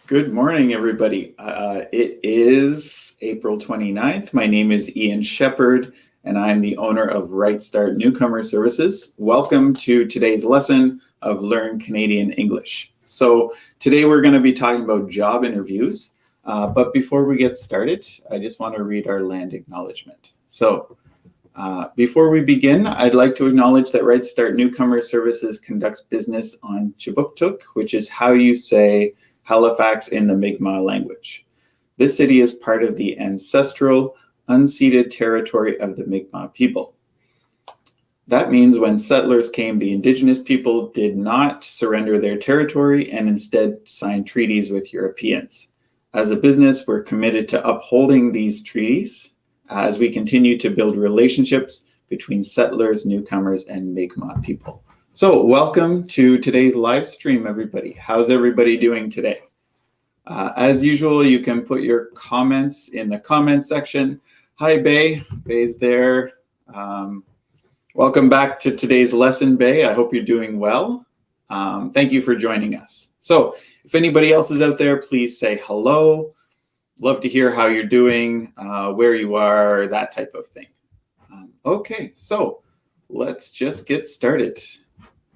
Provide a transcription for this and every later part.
Good morning, everybody. It is April 29th. My name is Ian Shepard, and I'm the owner of Right Start Newcomer Services. Welcome to today's lesson of Learn Canadian English. So today we're going to be talking about job interviews. But before we get started, I just want to read our land acknowledgement. So before we begin, I'd like to acknowledge that Right Start Newcomer Services conducts business on Chibuktuk, which is how you say Halifax in the Mi'kmaq language. This city is part of the ancestral, unceded territory of the Mi'kmaq people. That means when settlers came, the Indigenous people did not surrender their territory and instead signed treaties with Europeans. As a business, we're committed to upholding these treaties as we continue to build relationships between settlers, newcomers, and Mi'kmaq people. So welcome to today's live stream, everybody. How's everybody doing today? As usual, you can put your comments in the comment section. Hi, Bay. Bay's there. Welcome back to today's lesson, Bay. I hope you're doing well. Thank you for joining us. So if anybody else is out there, please say hello. Love to hear how you're doing, where you are, that type of thing. Okay, so let's just get started.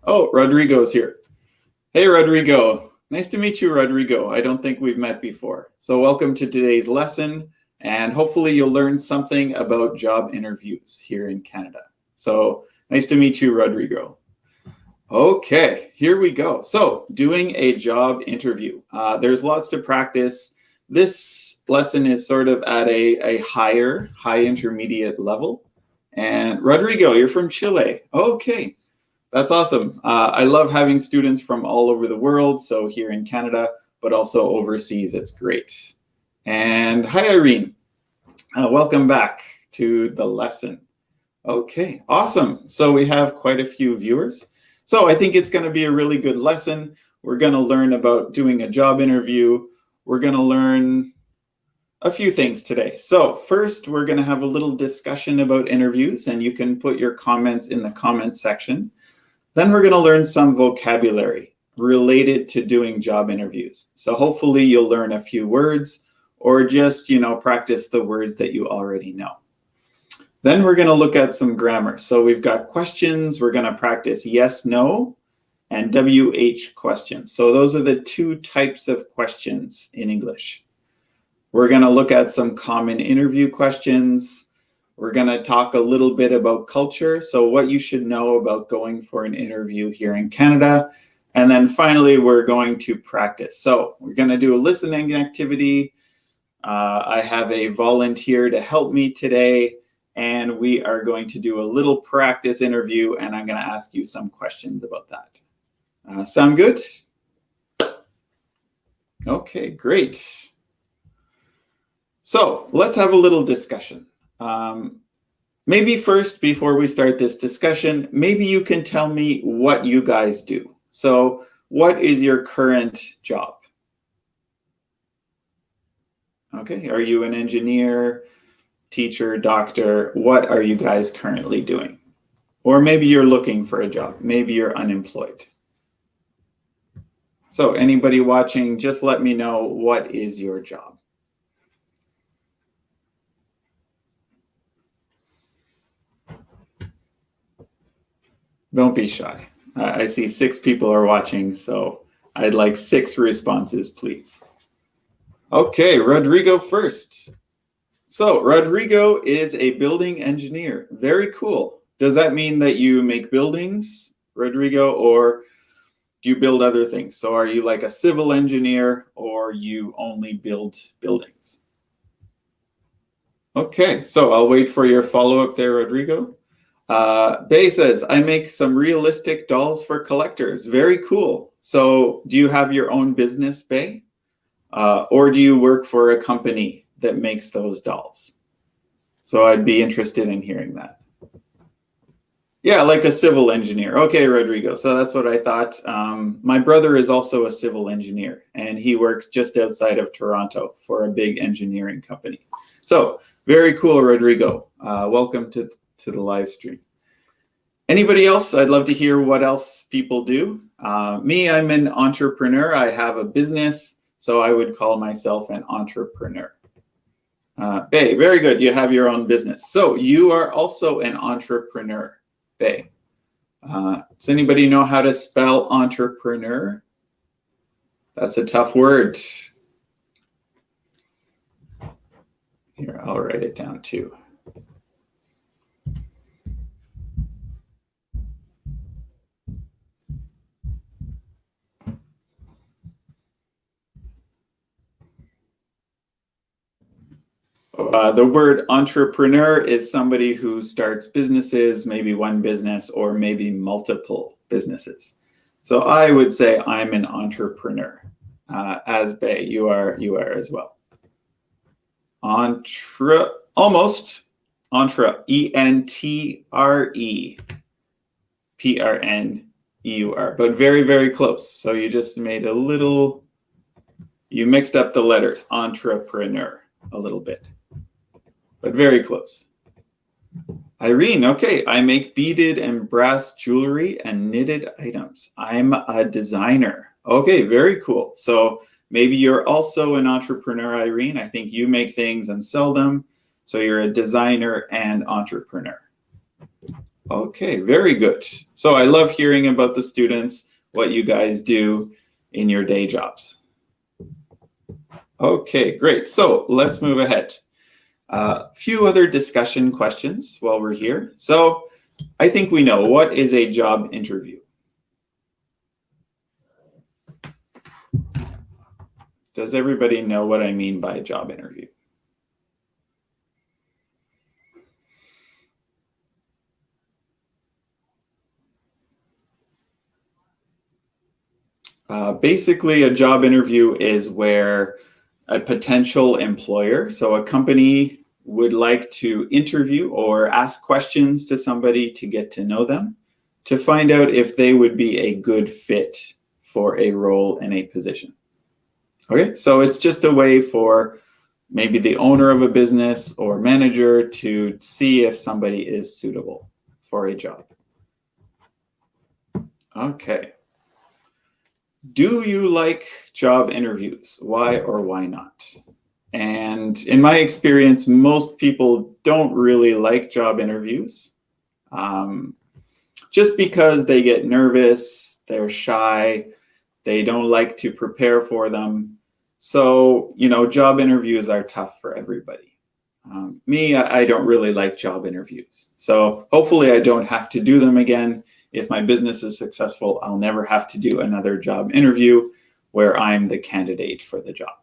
Oh, Rodrigo's here. Hey, Rodrigo. Nice to meet you, Rodrigo. I don't think we've met before. So welcome to today's lesson, and hopefully you'll learn something about job interviews here in Canada. So nice to meet you, Rodrigo. Okay, here we go. So doing a job interview. There's lots to practice. This lesson is sort of at a high intermediate level. And Rodrigo, you're from Chile. Okay. That's awesome. I love having students from all over the world, so here in Canada, but also overseas, it's great. And hi, Irene. Welcome back to the lesson. Okay, awesome. So we have quite a few viewers. So I think it's going to be a really good lesson. We're going to learn about doing a job interview. We're going to learn a few things today. So first, we're going to have a little discussion about interviews, and you can put your comments in the comments section. Then we're going to learn some vocabulary related to doing job interviews. So hopefully you'll learn a few words or just, practice the words that you already know. Then we're going to look at some grammar. So we've got questions. We're going to practice yes, no, and WH questions. So those are the two types of questions in English. We're going to look at some common interview questions. We're going to talk a little bit about culture, so what you should know about going for an interview here in Canada. And then finally, we're going to practice. So we're going to do a listening activity. I have a volunteer to help me today, and we are going to do a little practice interview, and I'm going to ask you some questions about that. Sound good? Okay, great. So let's have a little discussion. Maybe first, before we start this discussion, maybe you can tell me what you guys do. So what is your current job? Okay, are you an engineer, teacher, doctor? What are you guys currently doing? Or maybe you're looking for a job. Maybe you're unemployed. So anybody watching, just let me know, what is your job? Don't be shy. I see 6 people are watching, so I'd like 6 responses, please. Okay, Rodrigo first. So Rodrigo is a building engineer. Very cool. Does that mean that you make buildings, Rodrigo, or do you build other things? So are you like a civil engineer, or you only build buildings? Okay, so I'll wait for your follow-up there, Rodrigo. Bay says, I make some realistic dolls for collectors. Very cool. So do you have your own business, Bay? Or do you work for a company that makes those dolls? So I'd be interested in hearing that. Yeah, like a civil engineer. Okay, Rodrigo. So that's what I thought. My brother is also a civil engineer, and he works just outside of Toronto for a big engineering company. So very cool, Rodrigo. Welcome to the live stream. Anybody else? I'd love to hear what else people do. Me, I'm an entrepreneur. I have a business, so I would call myself an entrepreneur. Bay, very good. You have your own business. So you are also an entrepreneur, Bay. Does anybody know how to spell entrepreneur? That's a tough word. Here, I'll write it down too. The word entrepreneur is somebody who starts businesses, maybe one business or maybe multiple businesses. So I would say I'm an entrepreneur. As Bay, you are as well. Almost. Entre, E-N-T-R-E-P-R-N-E-U-R, but very, very close. So you just made a little, you mixed up the letters, entrepreneur, a little bit, but very close. Irene, okay, I make beaded and brass jewelry and knitted items. I'm a designer. Okay, very cool. So maybe you're also an entrepreneur, Irene. I think you make things and sell them. So you're a designer and entrepreneur. Okay, very good. So I love hearing about the students, what you guys do in your day jobs. Okay, great. So let's move ahead. A few other discussion questions while we're here. So I think we know, what is a job interview? Does everybody know what I mean by a job interview? Basically, a job interview is where a potential employer, so a company, would like to interview or ask questions to somebody to get to know them, to find out if they would be a good fit for a role in a position. Okay, so it's just a way for maybe the owner of a business or manager to see if somebody is suitable for a job. Okay. Do you like job interviews? Why or why not? And in my experience, most people don't really like job interviews, just because they get nervous, they're shy, they don't like to prepare for them. So, you know, job interviews are tough for everybody. Me, I don't really like job interviews. So hopefully I don't have to do them again. If my business is successful, I'll never have to do another job interview where I'm the candidate for the job.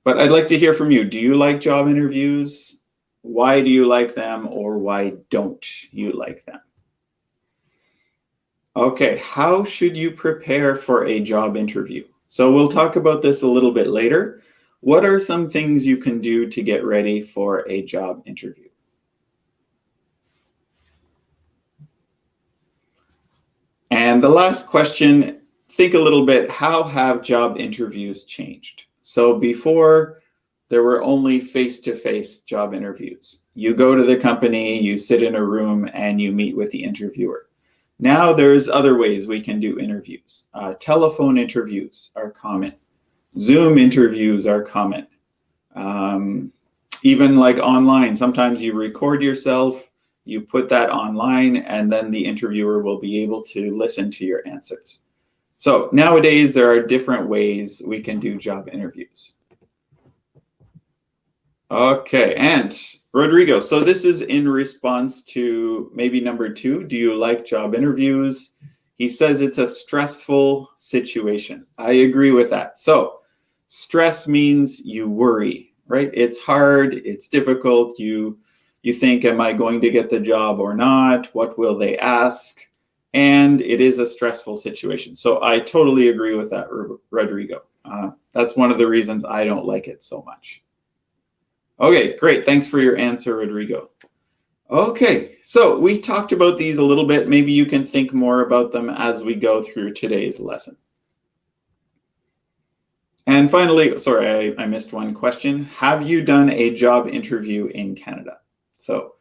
But I'd like to hear from you. Do you like job interviews? Why do you like them, or why don't you like them? Okay, how should you prepare for a job interview? So we'll talk about this a little bit later. What are some things you can do to get ready for a job interview? And the last question, think a little bit, how have job interviews changed? So before, there were only face-to-face job interviews. You go to the company, you sit in a room, and you meet with the interviewer. Now there's other ways we can do interviews. Telephone interviews are common. Zoom interviews are common. Even like online, sometimes you record yourself, you put that online, and then the interviewer will be able to listen to your answers. So nowadays, there are different ways we can do job interviews. Okay, and Rodrigo, so this is in response to maybe number 2, do you like job interviews? He says it's a stressful situation. I agree with that. So stress means you worry, right? It's hard, it's difficult, you think, am I going to get the job or not? What will they ask? And it is a stressful situation. So I totally agree with that, Rodrigo. That's one of the reasons I don't like it so much. Okay, great. Thanks for your answer, Rodrigo. Okay, so we talked about these a little bit. Maybe you can think more about them as we go through today's lesson. And finally, sorry, I missed one question. Have you done a job interview in Canada? So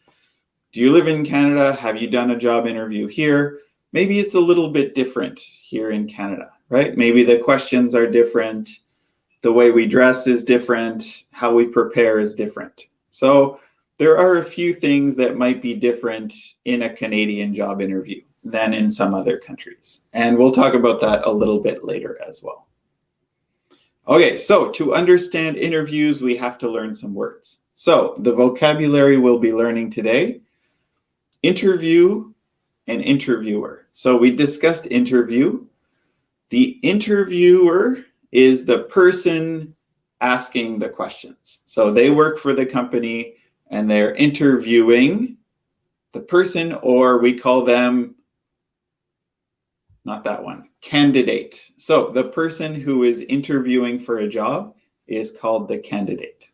do you live in Canada? Have you done a job interview here? maybe it's a little bit different here in Canada, right? Maybe the questions are different, the way we dress is different, how we prepare is different. So there are a few things that might be different in a Canadian job interview than in some other countries. And we'll talk about that a little bit later as well. Okay, so to understand interviews, we have to learn some words. So the vocabulary we'll be learning today: interview and interviewer. So we discussed interview. The interviewer is the person asking the questions. So they work for the company and they're interviewing the person, or we call them, not that one, candidate. So the person who is interviewing for a job is called the candidate.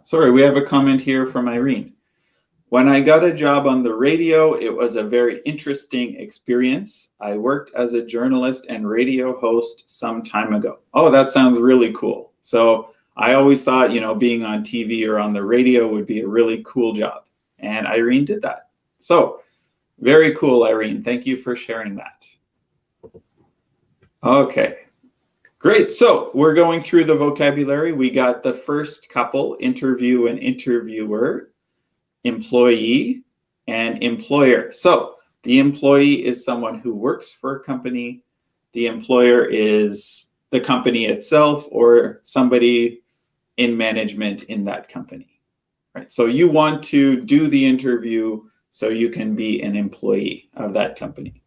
Sorry, we have a comment here from Irene. When I got a job on the radio, it was a very interesting experience. I worked as a journalist and radio host some time ago. Oh, that sounds really cool. So I always thought, being on TV or on the radio would be a really cool job. And Irene did that. So very cool, Irene. Thank you for sharing that. Okay, great. So we're going through the vocabulary. We got the first couple: interview and interviewer, employee and employer. So the employee is someone who works for a company. The employer is the company itself or somebody in management in that company. Right? So you want to do the interview so you can be an employee of that company.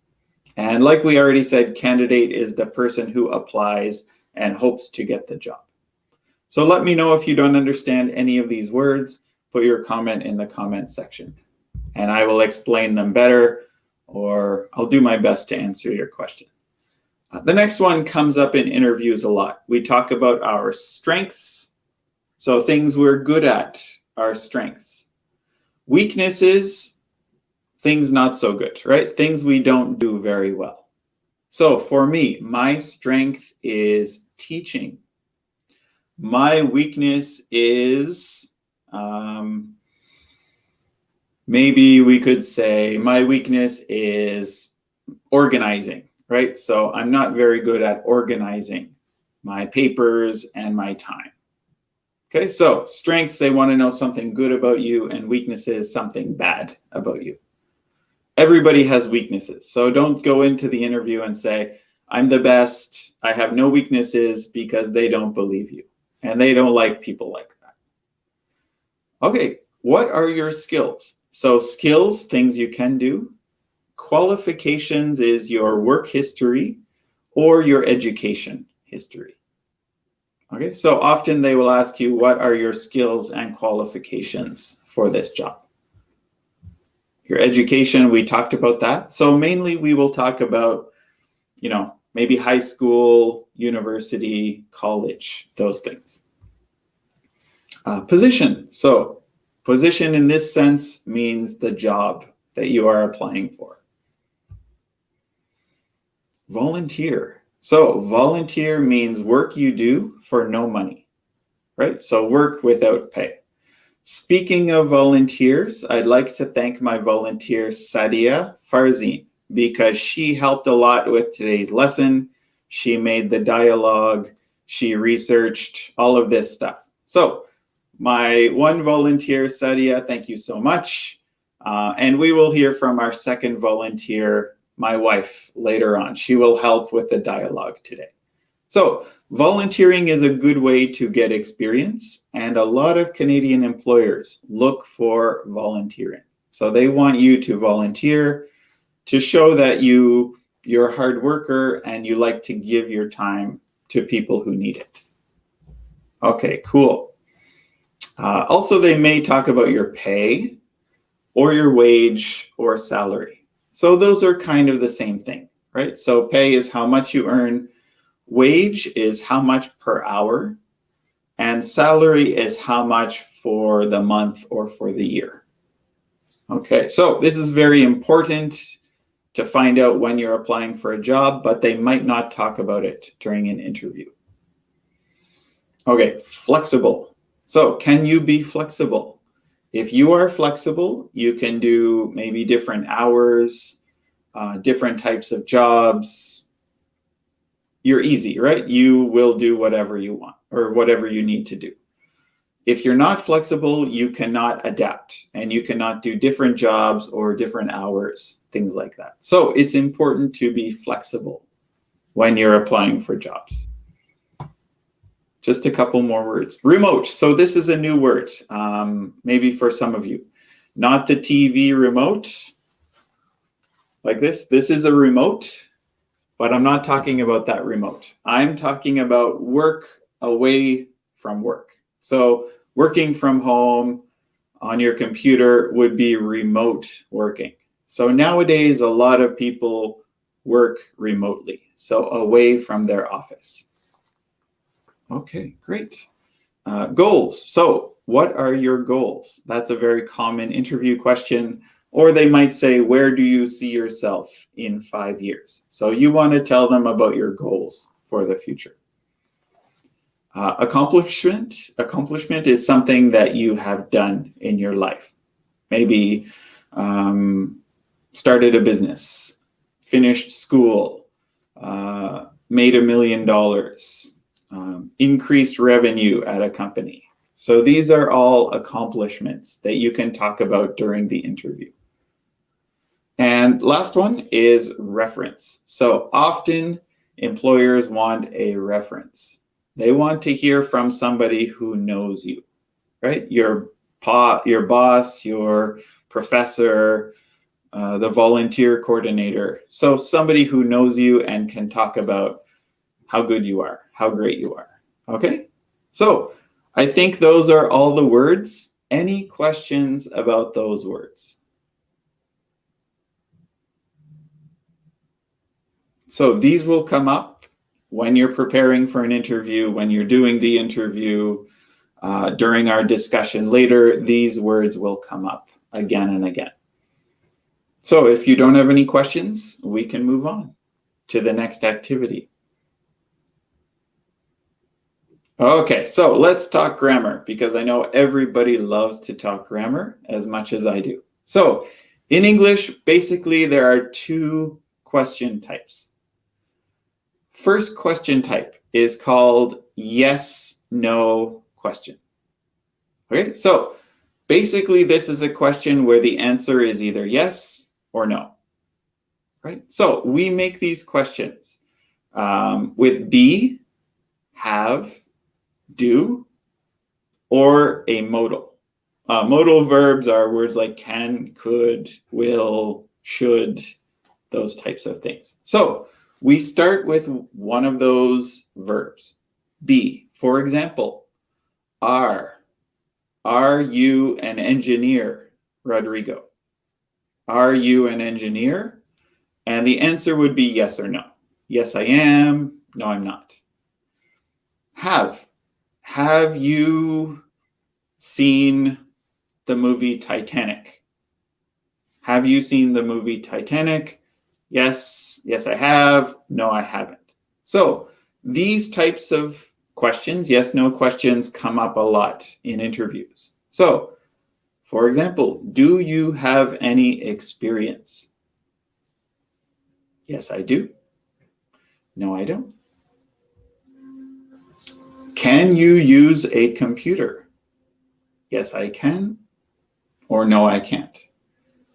And like we already said, candidate is the person who applies and hopes to get the job. So let me know if you don't understand any of these words. Put your comment in the comment section and I will explain them better, or I'll do my best to answer your question. The next one comes up in interviews a lot. We talk about our strengths. So things we're good at, our strengths. Weaknesses, things not so good, right? Things we don't do very well. So for me, my strength is teaching. My weakness is, maybe we could say my weakness is organizing, right? So I'm not very good at organizing my papers and my time. Okay, so strengths, they want to know something good about you, and weaknesses, something bad about you. Everybody has weaknesses. So don't go into the interview and say, I'm the best, I have no weaknesses, because they don't believe you. And they don't like people like that. Okay, what are your skills? So skills, things you can do. Qualifications is your work history or your education history. Okay, so often they will ask you, what are your skills and qualifications for this job? Your education, we talked about that. So mainly we will talk about, maybe high school, university, college, those things. Position. So position in this sense means the job that you are applying for. Volunteer. So volunteer means work you do for no money, right? So work without pay. Speaking of volunteers, I'd like to thank my volunteer, Sadia Farzin, because she helped a lot with today's lesson. She made the dialogue, she researched all of this stuff. So my one volunteer, Sadia, thank you so much. And we will hear from our second volunteer, my wife, later on. She will help with the dialogue today. So volunteering is a good way to get experience, and a lot of Canadian employers look for volunteering. So they want you to volunteer to show that you're a hard worker and you like to give your time to people who need it. Okay, cool. Also, they may talk about your pay or your wage or salary. So those are kind of the same thing, right? So pay is how much you earn, wage is how much per hour, and salary is how much for the month or for the year. Okay, so this is very important to find out when you're applying for a job, but they might not talk about it during an interview. Okay, flexible. So can you be flexible? If you are flexible, you can do maybe different hours, different types of jobs, you're easy, right? You will do whatever you want or whatever you need to do. If you're not flexible, you cannot adapt and you cannot do different jobs or different hours, things like that. So it's important to be flexible when you're applying for jobs. Just a couple more words. Remote. So this is a new word, maybe for some of you. Not the TV remote like this. This is a remote, but I'm not talking about that remote. I'm talking about work away from work. So working from home on your computer would be remote working. So nowadays, a lot of people work remotely, so away from their office. Okay, great. Goals. So what are your goals? That's a very common interview question. Or they might say, where do you see yourself in 5 years? So you want to tell them about your goals for the future. Accomplishment is something that you have done in your life. Maybe started a business, finished school, made $1 million, increased revenue at a company. So these are all accomplishments that you can talk about during the interview. And last one is reference. So often employers want a reference. They want to hear from somebody who knows you, right? Your boss, your professor, the volunteer coordinator. So somebody who knows you and can talk about how good you are, how great you are. Okay? So I think those are all the words. Any questions about those words? So these will come up when you're preparing for an interview, when you're doing the interview, during our discussion later, these words will come up again and again. So if you don't have any questions, we can move on to the next activity. Okay, so let's talk grammar, because I know everybody loves to talk grammar as much as I do. So in English, basically there are 2 question types. First question type is called yes, no question. Okay, so basically this is a question where the answer is either yes or no. Right? So we make these questions with be, have, do, or a modal. Modal verbs are words like can, could, will, should, those types of things. So we start with one of those verbs. Be, for example, are you an engineer, Rodrigo? Are you an engineer? And the answer would be yes or no. Yes, I am. No, I'm not. Have you seen the movie Titanic? Have you seen the movie Titanic? Yes, I have. No, I haven't. So these types of questions, yes, no questions, come up a lot in interviews. So, for example, do you have any experience? Yes, I do. No, I don't. Can you use a computer? Yes, I can. Or no, I can't.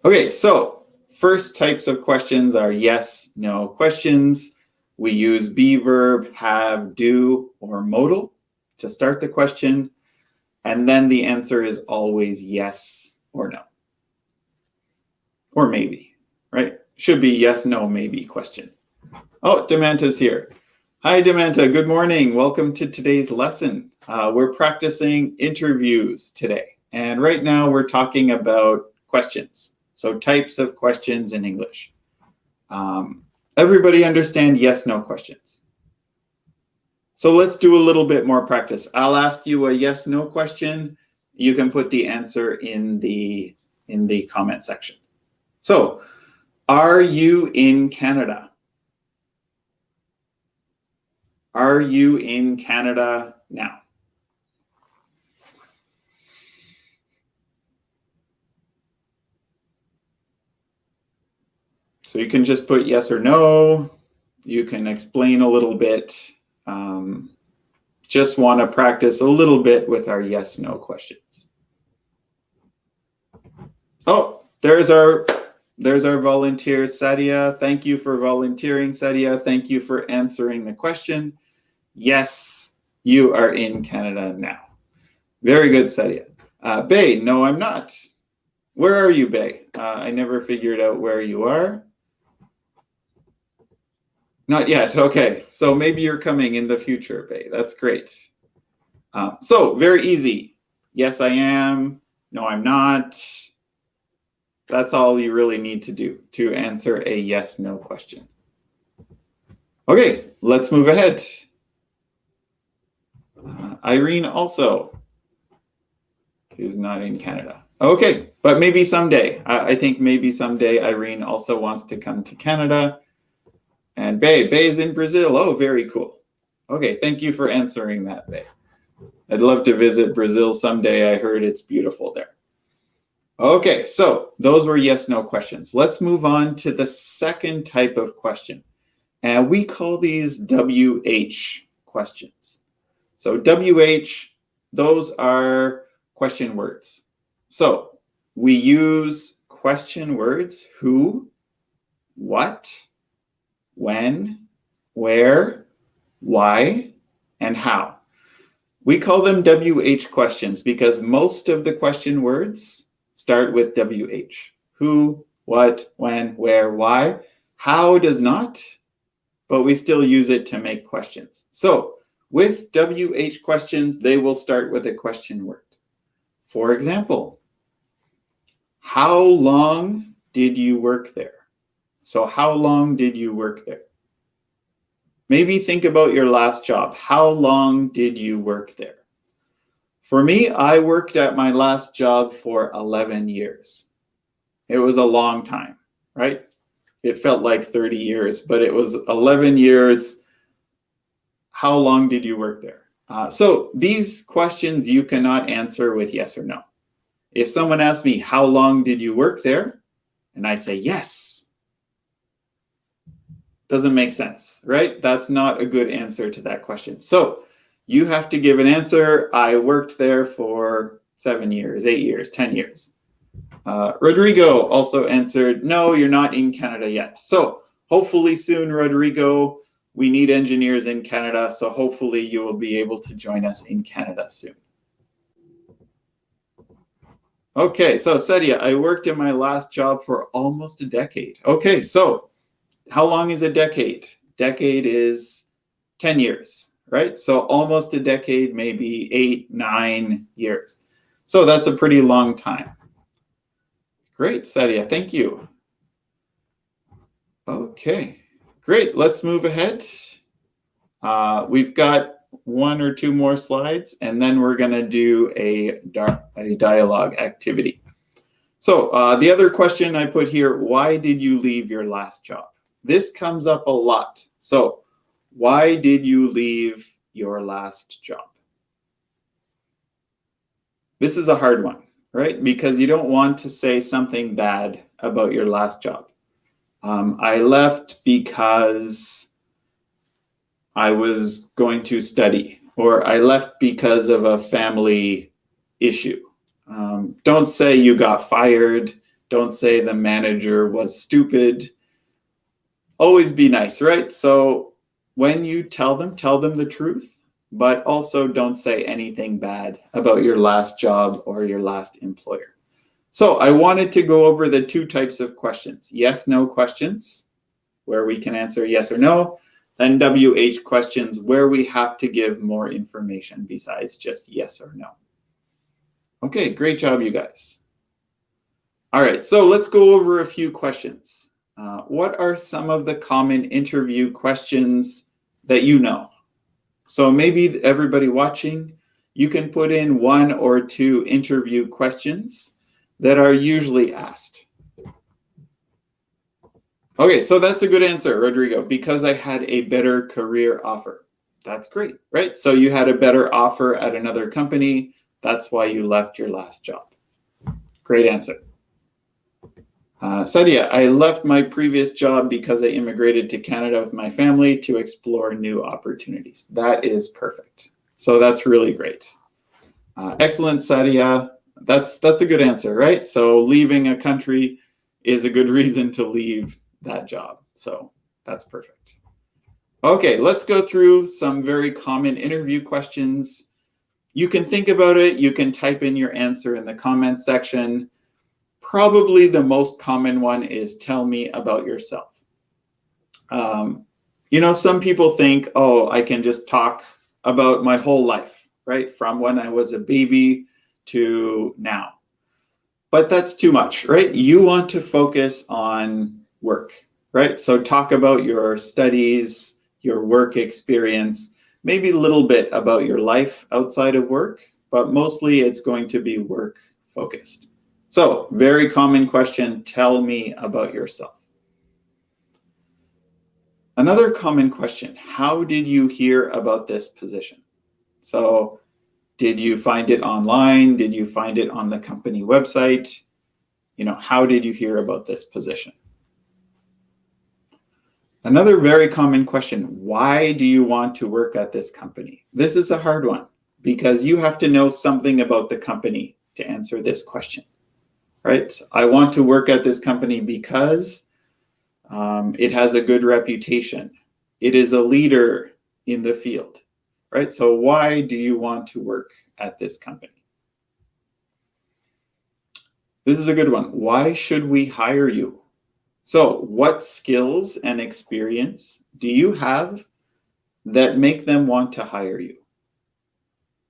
Okay, so first types of questions are yes, no questions. We use be verb, have, do, or modal to start the question. And then the answer is always yes or no. Or maybe, right? Should be yes, no, maybe question. Oh, Demanta's here. Hi, Demanta. Good morning. Welcome to today's lesson. We're practicing interviews today. And right now we're talking about questions. So types of questions in English. Everybody understand yes, no questions? So let's do a little bit more practice. I'll ask you a yes, no question. You can put the answer in the comment section. So, are you in Canada? Are you in Canada now? So you can just put yes or no. You can explain a little bit. Just want to practice a little bit with our yes/no questions. Oh, there's our volunteer, Sadia. Thank you for volunteering, Sadia. Thank you for answering the question. Yes, you are in Canada now. Very good, Sadia. Bay, no, I'm not. Where are you, Bay? I never figured out where you are. Not yet. Okay, so maybe you're coming in the future, Bay. That's great. So very easy. Yes, I am. No, I'm not. That's all you really need to do to answer a yes/no question. Okay, let's move ahead. Irene also is not in Canada. Okay, but maybe someday. I think maybe someday Irene also wants to come to Canada. And Bay is in Brazil. Oh, very cool. Okay, thank you for answering that, Bay. I'd love to visit Brazil someday. I heard it's beautiful there. Okay, so those were yes/no questions. Let's move on to the second type of question. And we call these WH questions. So WH, those are question words. So we use question words who, what, when, where, why, and how. We call them WH questions because most of the question words start with WH. Who, what, when, where, why. How does not, but we still use it to make questions. So with WH questions, they will start with a question word. For example, how long did you work there? So how long did you work there? Maybe think about your last job. How long did you work there? For me, I worked at my last job for 11 years. It was a long time, right? It felt like 30 years, but it was 11 years. How long did you work there? So these questions you cannot answer with yes or no. If someone asks me, how long did you work there? And I say, yes. Doesn't make sense, right? That's not a good answer to that question. So you have to give an answer. I worked there for 7 years, 8 years, 10 years. Rodrigo also answered, no, you're not in Canada yet. So hopefully soon, Rodrigo, we need engineers in Canada. So hopefully you will be able to join us in Canada soon. Okay, so Sadia, I worked in my last job for almost a decade. Okay, so how long is a decade? Decade is 10 years, right? So almost a decade, maybe 8, 9 years. So that's a pretty long time. Great, Sadia, thank you. Okay, great, let's move ahead. We've got 1 or 2 more slides, and then we're gonna do a dialogue activity. So the other question I put here, why did you leave your last job? This comes up a lot. So why did you leave your last job? This is a hard one, right? Because you don't want to say something bad about your last job. I left because I was going to study, or I left because of a family issue. Don't say you got fired. Don't say the manager was stupid. Always be nice, right? So when you tell them the truth, but also don't say anything bad about your last job or your last employer. So I wanted to go over the 2 types of questions. Yes, no questions, where we can answer yes or no, then WH questions where we have to give more information besides just yes or no. Okay, great job, you guys. All right, so let's go over a few questions. What are some of the common interview questions that you know? So maybe everybody watching, you can put in 1 or 2 interview questions that are usually asked. Okay, so that's a good answer, Rodrigo, because I had a better career offer. That's great, right? So you had a better offer at another company. That's why you left your last job. Great answer. Sadia, I left my previous job because I immigrated to Canada with my family to explore new opportunities. That is perfect. So that's really great. Excellent, Sadia. That's a good answer, right? So leaving a country is a good reason to leave that job. So that's perfect. Okay, let's go through some very common interview questions. You can think about it. You can type in your answer in the comment section. Probably the most common one is tell me about yourself. Some people think, oh, I can just talk about my whole life, right? From when I was a baby to now. But that's too much, right? You want to focus on work, right? So talk about your studies, your work experience, maybe a little bit about your life outside of work, but mostly it's going to be work focused. So, very common question, tell me about yourself. Another common question, how did you hear about this position? So, did you find it online? Did you find it on the company website? How did you hear about this position? Another very common question, why do you want to work at this company? This is a hard one because you have to know something about the company to answer this question. Right? I want to work at this company because it has a good reputation. It is a leader in the field, right? So why do you want to work at this company? This is a good one. Why should we hire you? So what skills and experience do you have that make them want to hire you?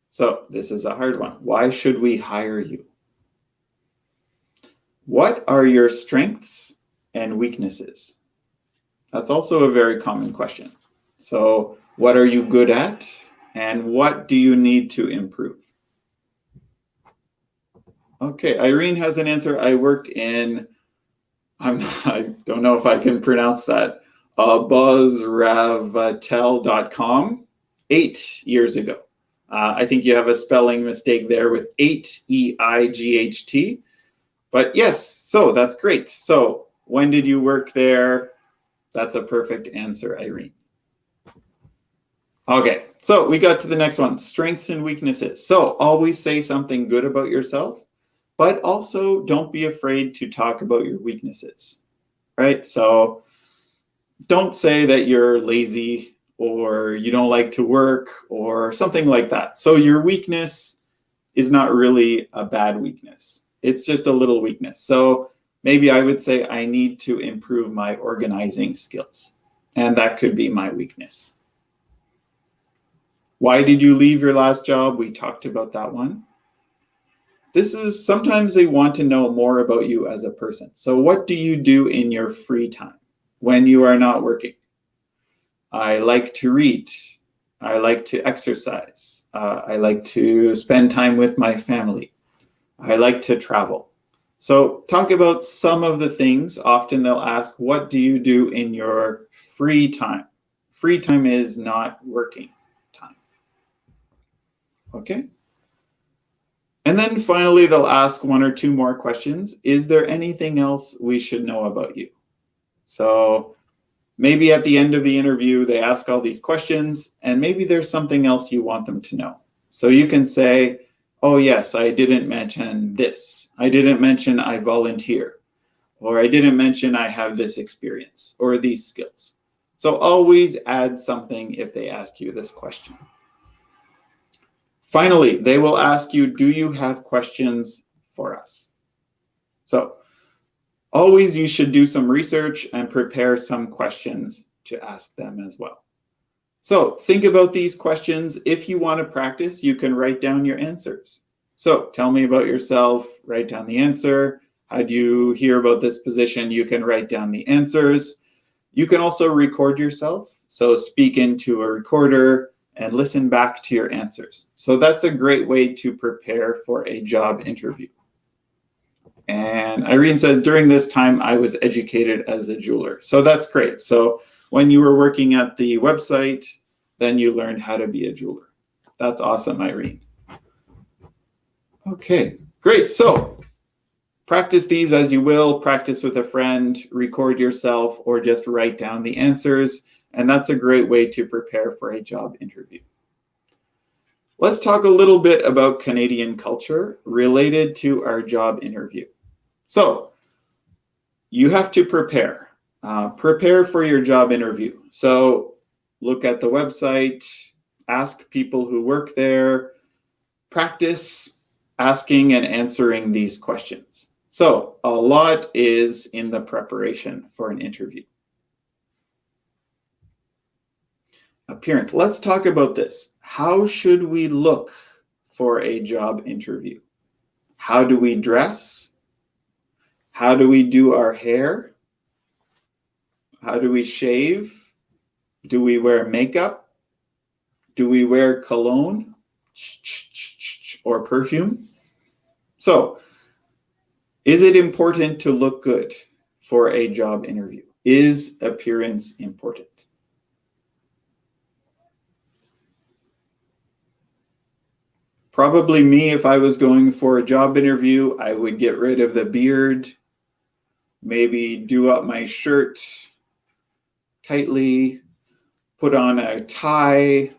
So this is a hard one. Why should we hire you? What are your strengths and weaknesses? That's also a very common question. So what are you good at and what do you need to improve? Okay, Irene has an answer. I worked in, I don't know if I can pronounce that, buzzravatel.com 8 years ago. I think you have a spelling mistake there with 8, E-I-G-H-T. But yes, so that's great. So when did you work there? That's a perfect answer, Irene. Okay, so we got to the next one, strengths and weaknesses. So always say something good about yourself, but also don't be afraid to talk about your weaknesses, right? So don't say that you're lazy or you don't like to work or something like that. So your weakness is not really a bad weakness. It's just a little weakness. So maybe I would say I need to improve my organizing skills. And that could be my weakness. Why did you leave your last job? We talked about that one. This is sometimes they want to know more about you as a person. So what do you do in your free time when you are not working? I like to read. I like to exercise. I like to spend time with my family. I like to travel. So talk about some of the things. Often they'll ask, what do you do in your free time? Free time is not working time. Okay. And then finally, they'll ask one or two more questions. Is there anything else we should know about you? So maybe at the end of the interview, they ask all these questions, and maybe there's something else you want them to know. So you can say, oh yes, I didn't mention this. I didn't mention I volunteer, or I didn't mention I have this experience or these skills. So always add something if they ask you this question. Finally, they will ask you, do you have questions for us? So always you should do some research and prepare some questions to ask them as well. So think about these questions. If you want to practice, you can write down your answers. So tell me about yourself, write down the answer. How do you hear about this position? You can write down the answers. You can also record yourself. So speak into a recorder and listen back to your answers. So that's a great way to prepare for a job interview. And Irene says, during this time, I was educated as a jeweler. So that's great. So when you were working at the website, then you learned how to be a jeweler. That's awesome, Irene. Okay, great. So Practice these as you will, practice with a friend, record yourself, or just write down the answers. And that's a great way to prepare for a job interview. Let's talk a little bit about Canadian culture related to our job interview. So you have to prepare. Prepare for your job interview. So look at the website, ask people who work there, practice asking and answering these questions. So a lot is in the preparation for an interview. Appearance. Let's talk about this. How should we look for a job interview? How do we dress? How do we do our hair? How do we shave? Do we wear makeup? Do we wear cologne or perfume? So, is it important to look good for a job interview? Is appearance important? Probably me, if I was going for a job interview, I would get rid of the beard, maybe do up my shirt tightly, put on a tie,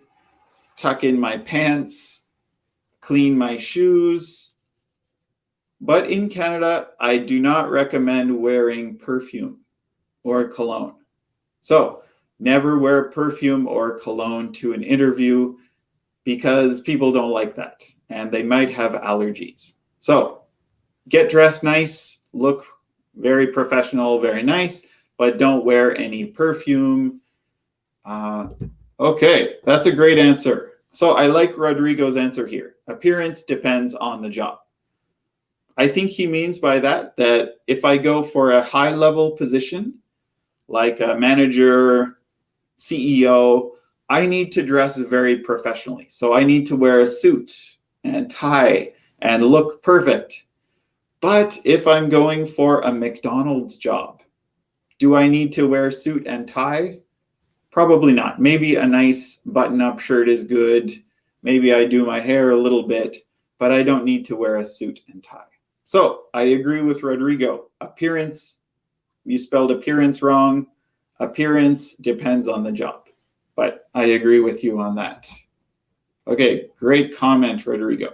tuck in my pants, clean my shoes. But in Canada, I do not recommend wearing perfume or cologne. So never wear perfume or cologne to an interview because people don't like that and they might have allergies. So get dressed nice, look very professional, very nice, but don't wear any perfume. Okay, that's a great answer. So I like Rodrigo's answer here. Appearance depends on the job. I think he means by that if I go for a high-level position, like a manager, CEO, I need to dress very professionally. So I need to wear a suit and tie and look perfect. But if I'm going for a McDonald's job, do I need to wear suit and tie? Probably not. Maybe a nice button-up shirt is good. Maybe I do my hair a little bit, but I don't need to wear a suit and tie. So I agree with Rodrigo. Appearance, you spelled appearance wrong. Appearance depends on the job, but I agree with you on that. Okay, great comment, Rodrigo.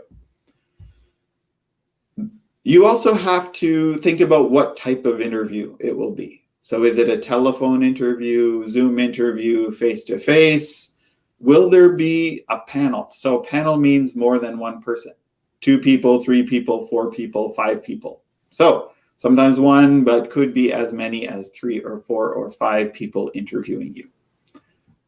You also have to think about what type of interview it will be. So is it a telephone interview, Zoom interview, face-to-face? Will there be a panel? So panel means more than one person. 2 people, 3 people, 4 people, 5 people. So sometimes one, but could be as many as 3 or 4 or 5 people interviewing you.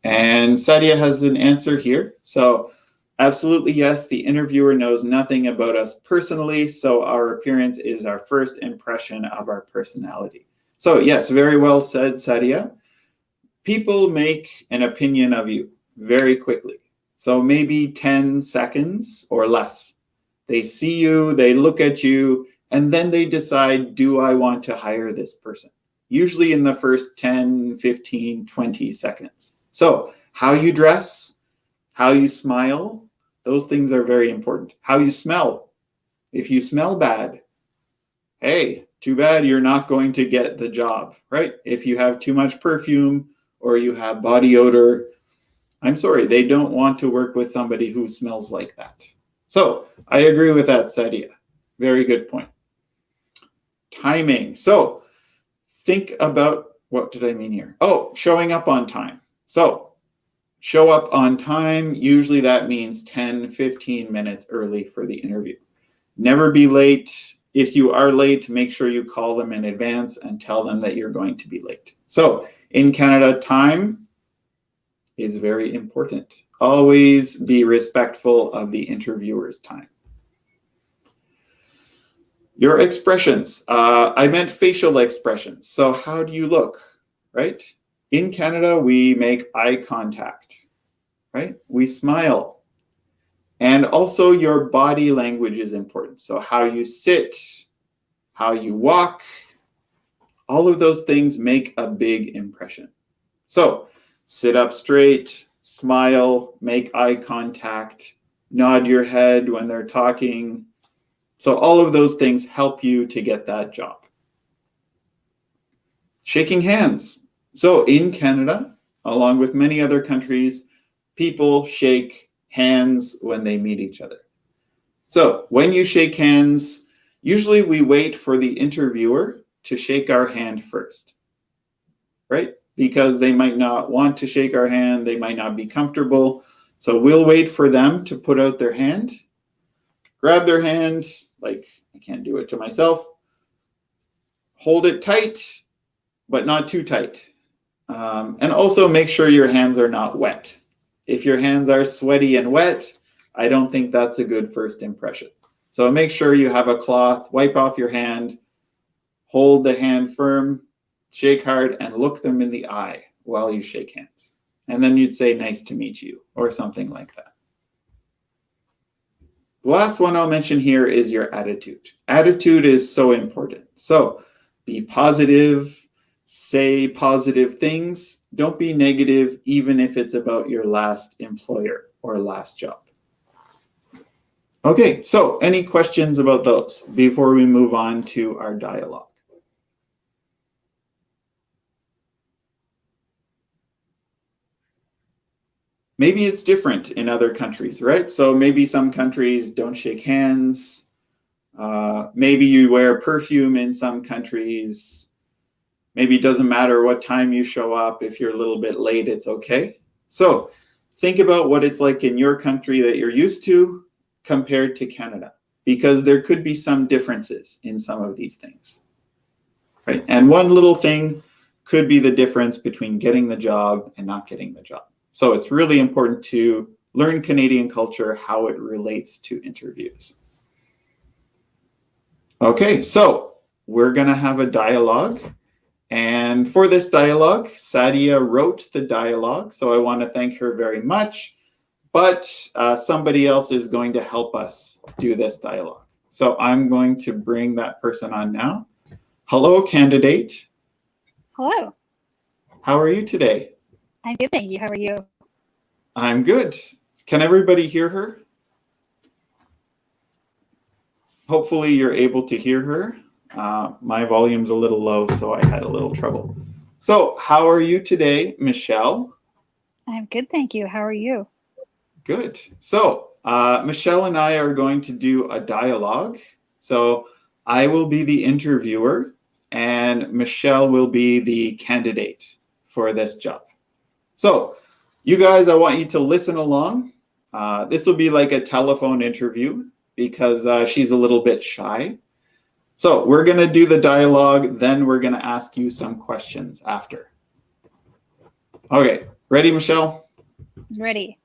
And Sadia has an answer here. So absolutely yes, the interviewer knows nothing about us personally, so our appearance is our first impression of our personality. So yes, very well said, Sadia. People make an opinion of you very quickly. So maybe 10 seconds or less. They see you, they look at you, and then they decide, do I want to hire this person? Usually in the first 10, 15, 20 seconds. So how you dress, how you smile, those things are very important. How you smell. If you smell bad, hey, too bad you're not going to get the job, right? If you have too much perfume or you have body odor, I'm sorry, they don't want to work with somebody who smells like that. So I agree with that, Sadia. Very good point. Timing. So think about, what did I mean here? Oh, showing up on time. So show up on time. Usually that means 10, 15 minutes early for the interview. Never be late. If you are late, make sure you call them in advance and tell them that you're going to be late. So in Canada, time is very important. Always be respectful of the interviewer's time. Your expressions. I meant facial expressions. So how do you look, right? In Canada, we make eye contact, right? We smile. And also your body language is important. So how you sit, how you walk, all of those things make a big impression. So sit up straight, smile, make eye contact, nod your head when they're talking, So all of those things help you to get that job. Shaking hands. So in Canada, along with many other countries, people shake hands when they meet each other. So when you shake hands, usually we wait for the interviewer to shake our hand first, right? Because they might not want to shake our hand, they might not be comfortable. So we'll wait for them to put out their hand, grab their hand, like I can't do it to myself, hold it tight, but not too tight. And also make sure your hands are not wet. If your hands are sweaty and wet, I don't think that's a good first impression. So make sure you have a cloth, wipe off your hand, hold the hand firm, shake hard, and look them in the eye while you shake hands. And then you'd say, nice to meet you, or something like that. The last one I'll mention here is your attitude. Attitude is so important. So be positive, say positive things. Don't be negative, even if it's about your last employer or last job. Okay, so any questions about those before we move on to our dialogue? Maybe it's different in other countries, right? So maybe some countries don't shake hands. Maybe you wear perfume in some countries. Maybe it doesn't matter what time you show up. If you're a little bit late, it's okay. So think about what it's like in your country that you're used to compared to Canada, because there could be some differences in some of these things, right? And one little thing could be the difference between getting the job and not getting the job. So it's really important to learn Canadian culture, how it relates to interviews. Okay, so we're gonna have a dialogue. And for this dialogue, Sadia wrote the dialogue, so I want to thank her very much. But somebody else is going to help us do this dialogue. So I'm going to bring that person on now. Hello, candidate. Hello. How are you today? I'm good, thank you. How are you? I'm good. Can everybody hear her? Hopefully you're able to hear her. My volume's a little low, so I had a little trouble. So how are you today, Michelle? I'm good, thank you. How are you? Good. So Michelle and I are going to do a dialogue. So I will be the interviewer and Michelle will be the candidate for this job. So you guys, I want you to listen along. This will be like a telephone interview because she's a little bit shy. So we're going to do the dialogue, then we're going to ask you some questions after. Okay, ready, Michelle? Ready.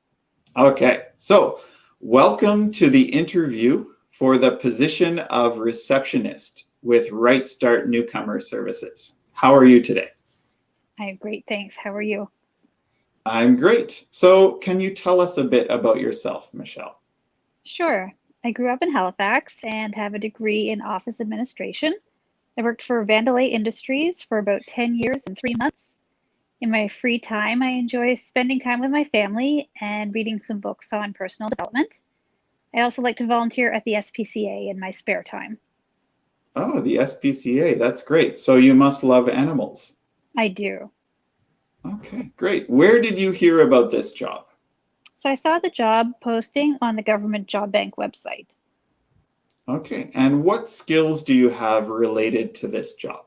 Okay, so welcome to the interview for the position of receptionist with Right Start Newcomer Services. How are you today? I'm great, thanks. How are you? I'm great. So can you tell us a bit about yourself, Michelle? Sure. I grew up in Halifax and have a degree in office administration. I worked for Vandalay Industries for about 10 years and 3 months. In my free time, I enjoy spending time with my family and reading some books on personal development. I also like to volunteer at the SPCA in my spare time. Oh, the SPCA, that's great. So you must love animals. I do. Okay, great. Where did you hear about this job? So I saw the job posting on the Government Job Bank website. Okay, and what skills do you have related to this job?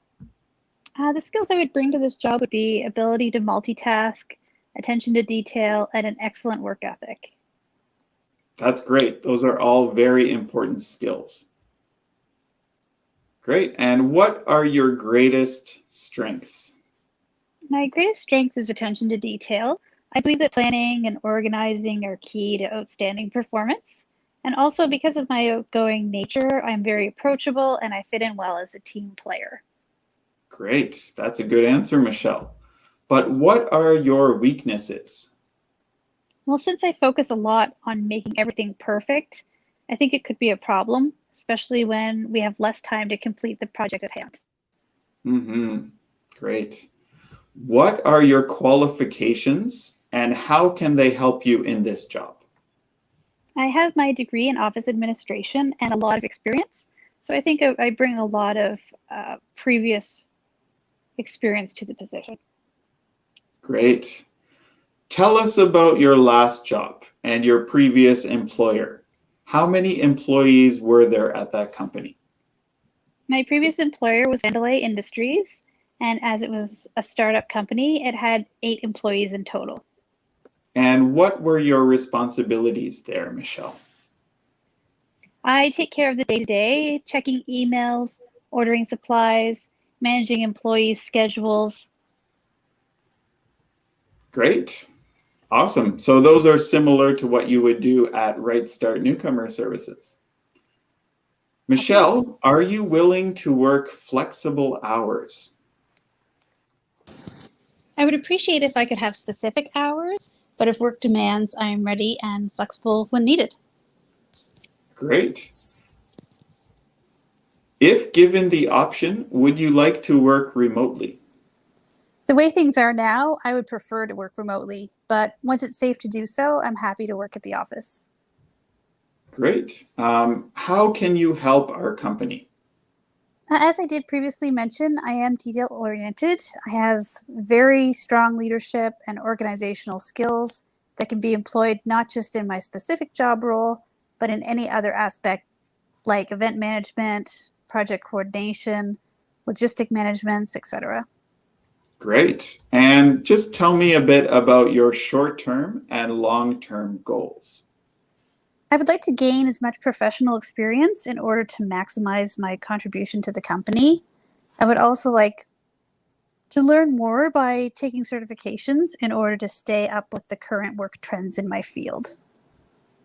The skills I would bring to this job would be ability to multitask, attention to detail, and an excellent work ethic. That's great. Those are all very important skills. Great. And what are your greatest strengths? My greatest strength is attention to detail. I believe that planning and organizing are key to outstanding performance. And also because of my outgoing nature, I'm very approachable and I fit in well as a team player. Great. That's a good answer, Michelle. But what are your weaknesses? Well, since I focus a lot on making everything perfect, I think it could be a problem, especially when we have less time to complete the project at hand. Mm-hmm. Great. What are your qualifications and how can they help you in this job? I have my degree in office administration and a lot of experience. So I think I bring a lot of previous experience to the position. Great. Tell us about your last job and your previous employer. How many employees were there at that company? My previous employer was Vandalay Industries, and as it was a startup company, it had 8 employees in total. And what were your responsibilities there, Michelle? I take care of the day-to-day, checking emails, ordering supplies, managing employees' schedules. Great. Awesome. So those are similar to what you would do at Right Start Newcomer Services. Michelle, are you willing to work flexible hours? I would appreciate if I could have specific hours, but if work demands, I am ready and flexible when needed. Great. If given the option, would you like to work remotely? The way things are now, I would prefer to work remotely, but once it's safe to do so, I'm happy to work at the office. Great. How can you help our company? As I did previously mention, I am detail oriented. I have very strong leadership and organizational skills that can be employed not just in my specific job role, but in any other aspect like event management, project coordination, logistic management, etc. Great. And just tell me a bit about your short-term and long-term goals. I would like to gain as much professional experience in order to maximize my contribution to the company. I would also like to learn more by taking certifications in order to stay up with the current work trends in my field.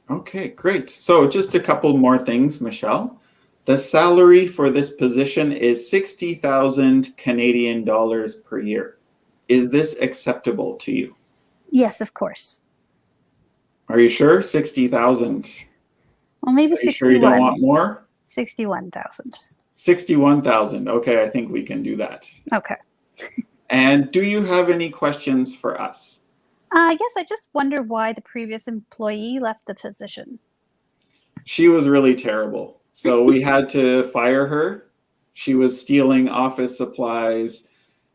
Okay, great. So just a couple more things, Michelle. The salary for this position is 60,000 Canadian dollars per year. Is this acceptable to you? Yes, of course. Are you sure? 60,000. Well, maybe Are you sure you don't 61. want more? 61,000. 61,000. Okay, I think we can do that. Okay. And do you have any questions for us? I guess I just wonder why the previous employee left the position. She was really terrible. So we had to fire her. She was stealing office supplies.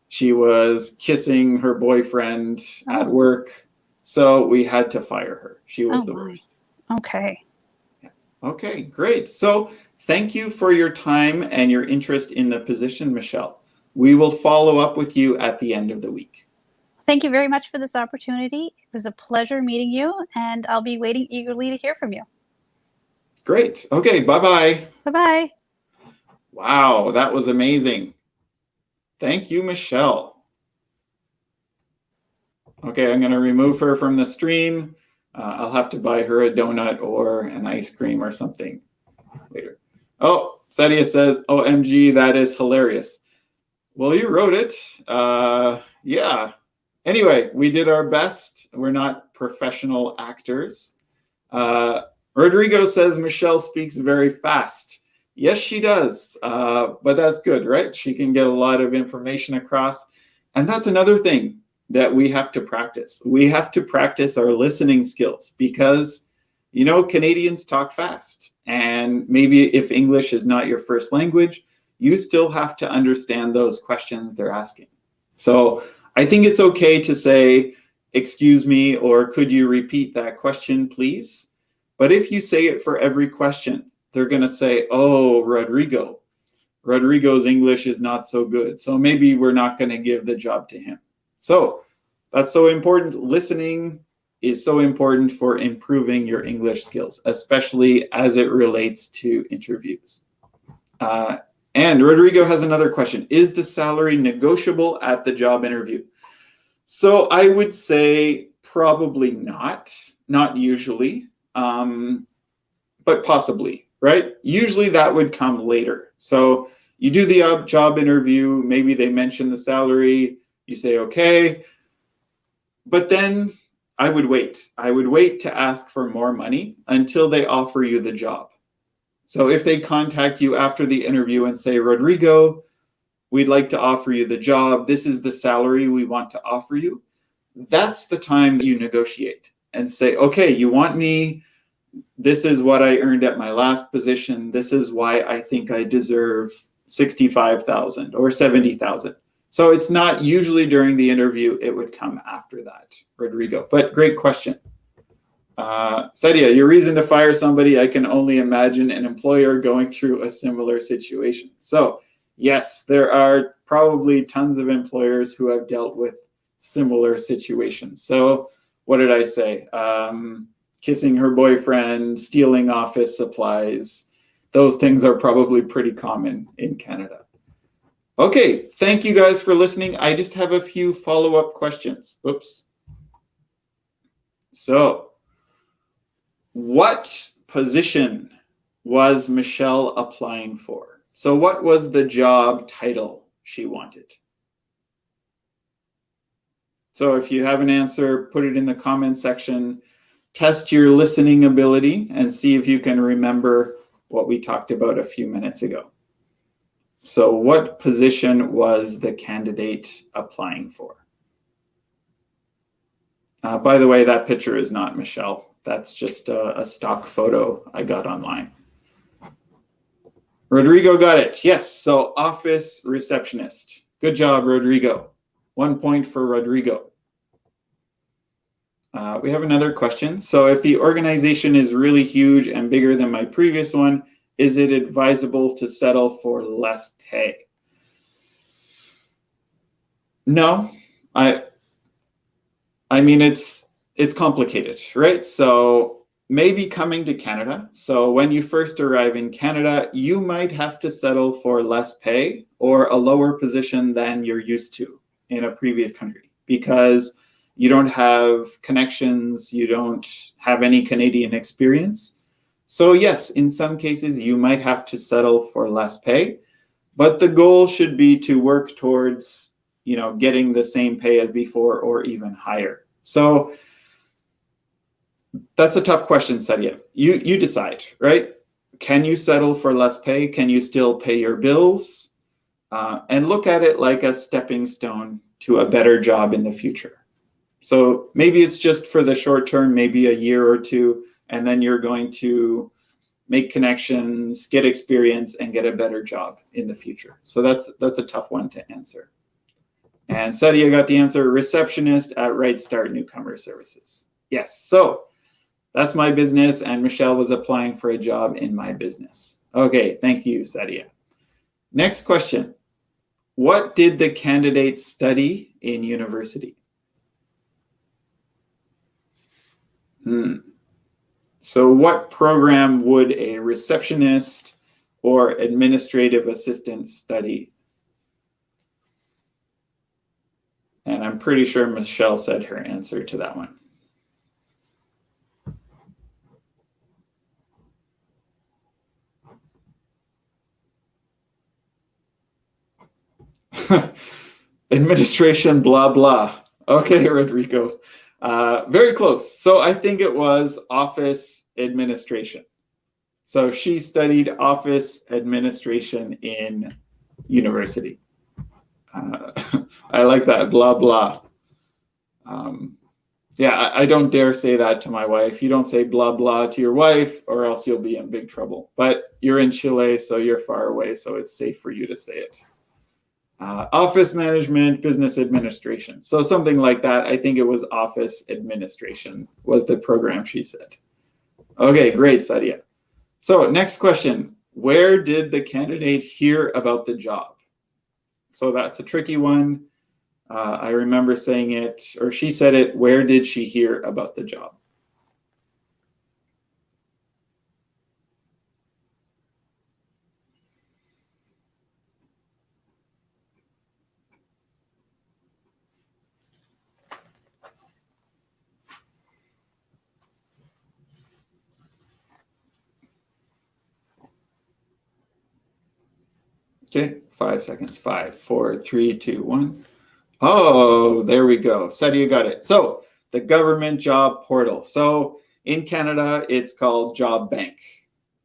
She was kissing her boyfriend at work. So we had to fire her. She was the worst. Okay. Okay, great. So thank you for your time and your interest in the position, Michelle. We will follow up with you at the end of the week. Thank you very much for this opportunity. It was a pleasure meeting you, and I'll be waiting eagerly to hear from you. Great. Okay, bye-bye. Bye-bye. Wow, that was amazing. Thank you, Michelle. Okay, I'm going to remove her from the stream. I'll have to buy her a donut or an ice cream or something later. Oh, Sadia says, OMG, that is hilarious. Well, you wrote it. Yeah. Anyway, we did our best. We're not professional actors. Rodrigo says Michelle speaks very fast. Yes, she does. But that's good, right? She can get a lot of information across. And that's another thing that we have to practice. We have to practice our listening skills because, you know, Canadians talk fast. And maybe if English is not your first language, you still have to understand those questions they're asking. So I think it's okay to say, excuse me, or could you repeat that question, please? But if you say it for every question, they're going to say, oh, Rodrigo's English is not so good. So maybe we're not going to give the job to him. So that's so important. Listening is so important for improving your English skills, especially as it relates to interviews. And Rodrigo has another question. Is the salary negotiable at the job interview? So I would say probably not usually, but possibly, right? Usually that would come later. So you do the job interview, maybe they mention the salary, you say, okay, but then I would wait. I would wait to ask for more money until they offer you the job. So if they contact you after the interview and say, Rodrigo, we'd like to offer you the job. This is the salary we want to offer you. That's the time that you negotiate and say, okay, you want me this is what I earned at my last position. This is why I think I deserve 65,000 or 70,000. So it's not usually during the interview, it would come after that, Rodrigo. But great question. Sadia, your reason to fire somebody, I can only imagine an employer going through a similar situation. So yes, there are probably tons of employers who have dealt with similar situations. So what did I say? Kissing her boyfriend, stealing office supplies. Those things are probably pretty common in Canada. Okay, thank you guys for listening. I just have a few follow-up questions. Oops. So, what position was Michelle applying for? So what was the job title she wanted? So if you have an answer, put it in the comment section. Test your listening ability and see if you can remember what we talked about a few minutes ago. So what position was the candidate applying for? By the way, that picture is not Michelle. That's just a stock photo I got online. Rodrigo got it. Yes, so office receptionist. Good job, Rodrigo. 1 point for Rodrigo. We have another question. So if the organization is really huge and bigger than my previous one, is it advisable to settle for less pay? No, I mean, it's complicated, right? So maybe coming to Canada. So when you first arrive in Canada, you might have to settle for less pay or a lower position than you're used to in a previous country because you don't have connections, you don't have any Canadian experience. So yes, in some cases, you might have to settle for less pay, but the goal should be to work towards, getting the same pay as before or even higher. So that's a tough question, Sadia. You decide, right? Can you settle for less pay? Can you still pay your bills? And look at it like a stepping stone to a better job in the future. So maybe it's just for the short term, maybe a year or two, and then you're going to make connections, get experience, and get a better job in the future. So that's a tough one to answer. And Sadia got the answer, receptionist at Right Start Newcomer Services. Yes, so that's my business, and Michelle was applying for a job in my business. Okay, thank you, Sadia. Next question. What did the candidate study in university? So what program would a receptionist or administrative assistant study? And I'm pretty sure Michelle said her answer to that one. Administration, blah, blah. Okay, Rodrigo. Very close. So I think it was office administration. So she studied office administration in university. I like that, blah, blah. Yeah, I don't dare say that to my wife. You don't say blah, blah to your wife or else you'll be in big trouble. But you're in Chile, so you're far away, so it's safe for you to say it. Office management, business administration. So something like that. I think it was office administration was the program she said. Okay, great, Sadia. So next question. Where did the candidate hear about the job? So that's a tricky one. I remember saying it, or she said it, where did she hear about the job? Okay, 5 seconds. 5, 4, 3, 2, 1. Oh, there we go. Sadia got it. So the government job portal. So in Canada, it's called Job Bank.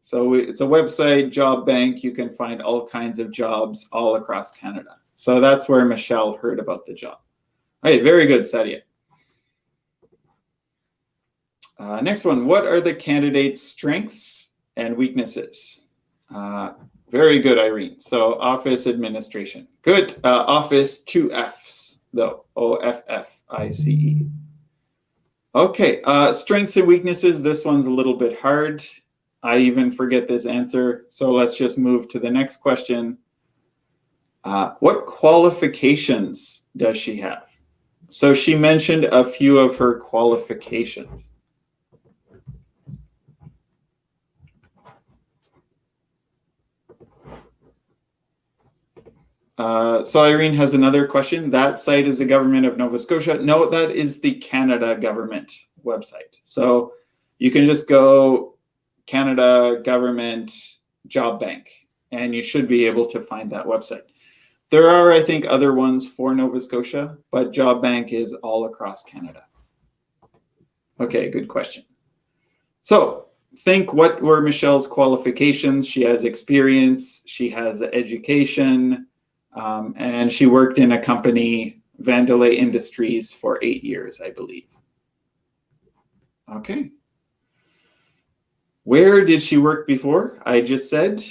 So it's a website, Job Bank. You can find all kinds of jobs all across Canada. So that's where Michelle heard about the job. Okay, very good, Sadia. Next one, what are the candidate's strengths and weaknesses? Very good, Irene. So office administration. Good. Office, 2 Fs, though. OFFICE. Okay, strengths and weaknesses. This one's a little bit hard. I even forget this answer. So let's just move to the next question. What qualifications does she have? So she mentioned a few of her qualifications. So Irene has another question. That site is the government of Nova Scotia. No, that is the Canada government website. So you can just go Canada government job bank, and you should be able to find that website. There are, I think, other ones for Nova Scotia, but job bank is all across Canada. Okay, good question. So think, what were Michelle's qualifications? She has experience, she has education, and she worked in a company, Vandelay Industries, for 8 years, I believe. Okay. Where did she work before? I just said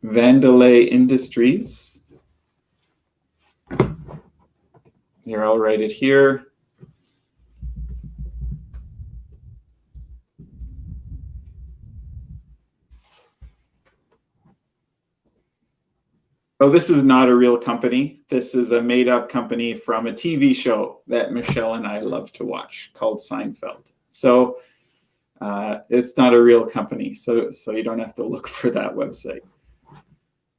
Vandelay Industries. Here, I'll write it here. Oh, this is not a real company. This is a made-up company from a TV show that Michelle and I love to watch called Seinfeld. So it's not a real company, so you don't have to look for that website.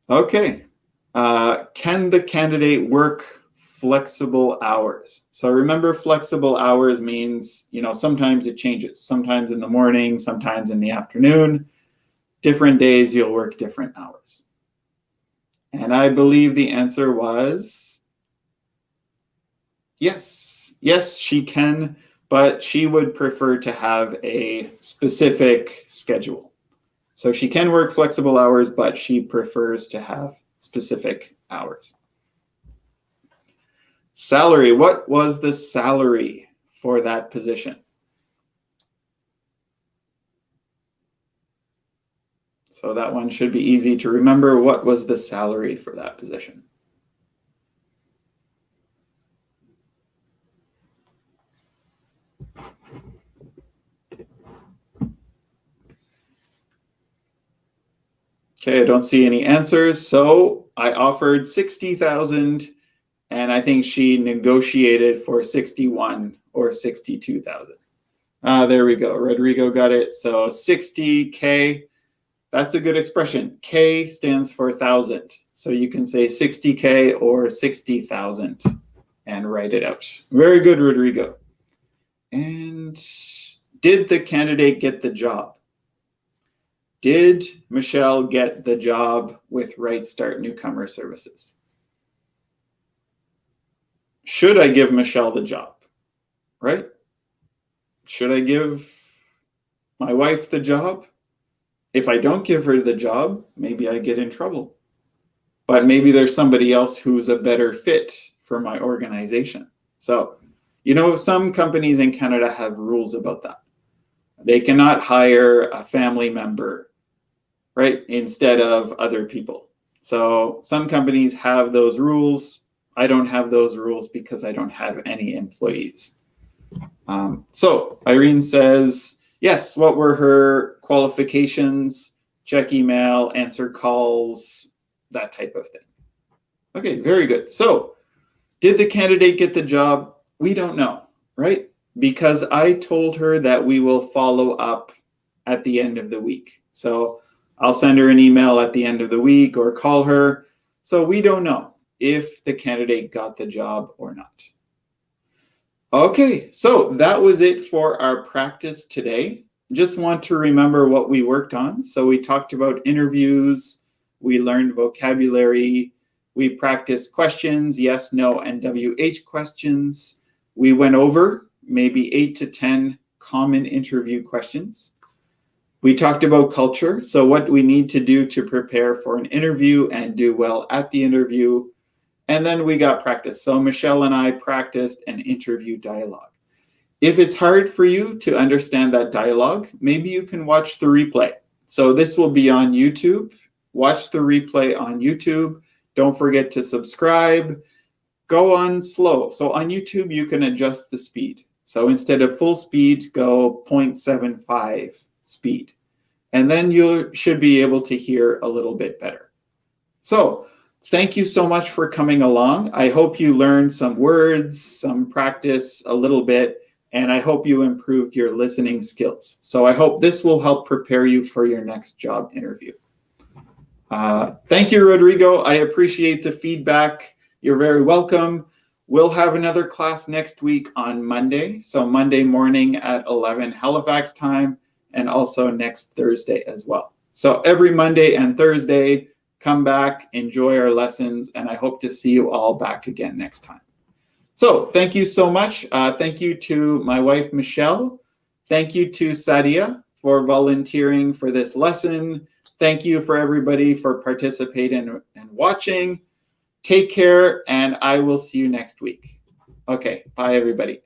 Okay. Can the candidate work flexible hours? So remember, flexible hours means, sometimes it changes. Sometimes in the morning, sometimes in the afternoon. Different days you'll work different hours. And I believe the answer was yes. Yes, she can, but she would prefer to have a specific schedule. So she can work flexible hours, but she prefers to have specific hours. Salary. What was the salary for that position? So that one should be easy to remember. What was the salary for that position? Okay, I don't see any answers. So I offered 60,000, and I think she negotiated for 61 or 62,000. There we go. Rodrigo got it. So 60K. That's a good expression. K stands for 1,000. So you can say 60K or 60,000 and write it out. Very good, Rodrigo. And did the candidate get the job? Did Michelle get the job with Right Start Newcomer Services? Should I give Michelle the job? Right? Should I give my wife the job? If I don't give her the job, maybe I get in trouble. But maybe there's somebody else who's a better fit for my organization. So, some companies in Canada have rules about that. They cannot hire a family member, right, instead of other people. So some companies have those rules. I don't have those rules because I don't have any employees. So Irene says, yes, what were her qualifications? Check email, answer calls, that type of thing. Okay, very good. So did the candidate get the job? We don't know, right? Because I told her that we will follow up at the end of the week. So I'll send her an email at the end of the week or call her. So we don't know if the candidate got the job or not. Okay, so that was it for our practice today. Just want to remember what we worked on. So we talked about interviews, we learned vocabulary, we practiced questions, yes, no, and WH questions. We went over maybe 8 to 10 common interview questions. We talked about culture, so what we need to do to prepare for an interview and do well at the interview. And then we got practice. So Michelle and I practiced an interview dialogue. If it's hard for you to understand that dialogue, maybe you can watch the replay. So this will be on YouTube. Watch the replay on YouTube. Don't forget to subscribe. Go on slow. So on YouTube, you can adjust the speed. So instead of full speed, go 0.75 speed. And then you should be able to hear a little bit better. So thank you so much for coming along. I hope you learned some words, some practice a little bit, and I hope you improved your listening skills. So I hope this will help prepare you for your next job interview. Thank you, Rodrigo. I appreciate the feedback. You're very welcome. We'll have another class next week on Monday. So Monday morning at 11 Halifax time, and also next Thursday as well. So every Monday and Thursday, come back, enjoy our lessons, and I hope to see you all back again next time. So thank you so much. Thank you to my wife, Michelle. Thank you to Sadia for volunteering for this lesson. Thank you for everybody for participating and watching. Take care, and I will see you next week. Okay, bye everybody.